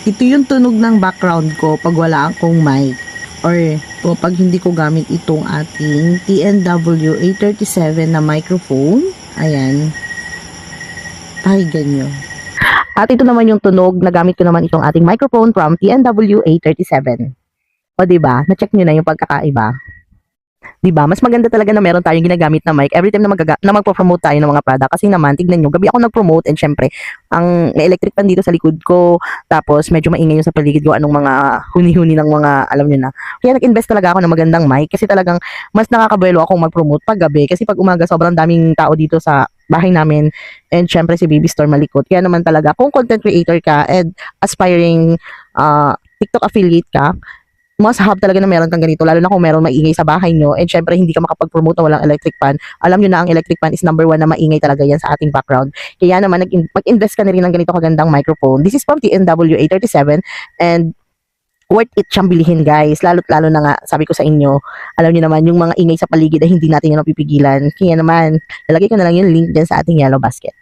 Ito yung tunog ng background ko pag wala akong mic or pag hindi ko gamit itong ating TNW 837 na microphone. Ayan. Pakinggan nyo. At ito naman yung tunog na gamit ko naman itong ating microphone from TNW 837. O diba? Na-check nyo na yung pagkakaiba. Diba? Mas maganda talaga na meron tayong ginagamit na mic every time na, magpo-promote tayo ng mga product. Kasi naman, tignan nyo, gabi ako nag-promote and syempre, ang may electric pan dito sa likod ko, tapos medyo maingay yung sa paligid ko, anong mga huni-huni ng mga, alam nyo na. Kaya nag-invest talaga ako ng magandang mic kasi talagang mas nakakabuelo akong mag-promote pag gabi. Kasi pag umaga, sobrang daming tao dito sa bahay namin and syempre si Baby Store malikot. Kaya naman talaga, kung content creator ka and aspiring TikTok affiliate ka, must have talaga na meron kang ganito, lalo na kung meron maingay sa bahay nyo and syempre hindi ka makapag-promote na walang electric fan. Alam nyo na ang electric fan is number 1 na maingay talaga yan sa ating background. Kaya naman mag-invest ka na rin ng ganito kagandang microphone. This is from TNW 837 and worth it siyang bilihin guys. Lalo na nga, sabi ko sa inyo, alam niyo naman yung mga ingay sa paligid ay hindi natin yan mapipigilan. Kaya naman, lalagay ko na lang yung link dyan sa ating yellow basket.